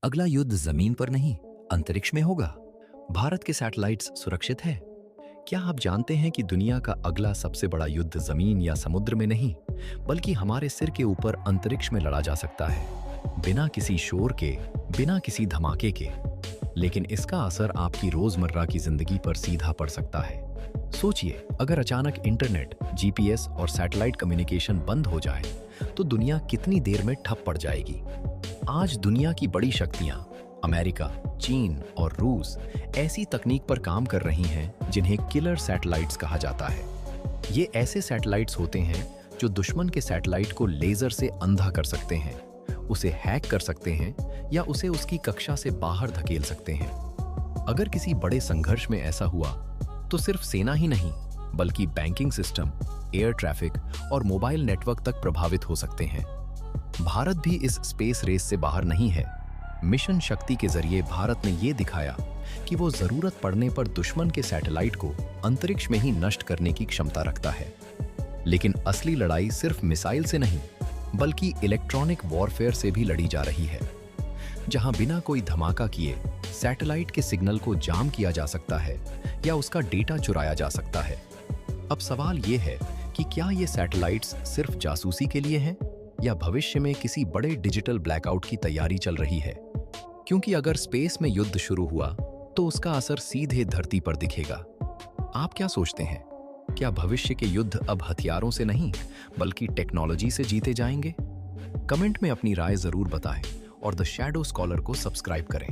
अगला युद्ध जमीन पर नहीं, अंतरिक्ष में होगा। भारत के सैटेलाइट्स सुरक्षित है? क्या आप जानते हैं कि दुनिया का अगला सबसे बड़ा युद्ध जमीन या समुद्र में नहीं, बल्कि हमारे सिर के ऊपर अंतरिक्ष में लड़ा जा सकता है, बिना किसी शोर के, बिना किसी धमाके के। लेकिन इसका असर आपकी रोजमर्रा की जिंदगी पर सीधा पड़ सकता है। सोचिए, अगर अचानक इंटरनेट, जीपीएस और सैटेलाइट कम्युनिकेशन बंद हो जाए तो दुनिया कितनी देर में ठप पड़ जाएगी। आज दुनिया की बड़ी शक्तियां अमेरिका, चीन और रूस ऐसी तकनीक पर काम कर रही हैं जिन्हें किलर सैटेलाइट्स कहा जाता है। ये ऐसे सैटेलाइट्स होते हैं जो दुश्मन के सैटेलाइट को लेजर से अंधा कर सकते हैं, उसे हैक कर सकते हैं या उसे उसकी कक्षा से बाहर धकेल सकते हैं। अगर किसी बड़े संघर्ष में ऐसा हुआ तो सिर्फ सेना ही नहीं, बल्कि बैंकिंग सिस्टम, एयर ट्रैफिक और मोबाइल नेटवर्क तक प्रभावित हो सकते हैं। भारत भी इस स्पेस रेस से बाहर नहीं है। मिशन शक्ति के जरिए भारत ने ये दिखाया कि वो जरूरत पड़ने पर दुश्मन के सैटेलाइट को अंतरिक्ष में ही नष्ट करने की क्षमता रखता है। लेकिन असली लड़ाई सिर्फ मिसाइल से नहीं, बल्कि इलेक्ट्रॉनिक वॉरफेयर से भी लड़ी जा रही है, जहां बिना कोई धमाका किए सैटेलाइट के सिग्नल को जाम किया जा सकता है या उसका डेटा चुराया जा सकता है। अब सवाल ये है कि क्या ये सैटेलाइट्स सिर्फ जासूसी के लिए हैं या भविष्य में किसी बड़े डिजिटल ब्लैकआउट की तैयारी चल रही है? क्योंकि अगर स्पेस में युद्ध शुरू हुआ तो उसका असर सीधे धरती पर दिखेगा। आप क्या सोचते हैं? क्या भविष्य के युद्ध अब हथियारों से नहीं, बल्कि टेक्नोलॉजी से जीते जाएंगे? कमेंट में अपनी राय जरूर बताएं और द शैडो स्कॉलर को सब्सक्राइब करें।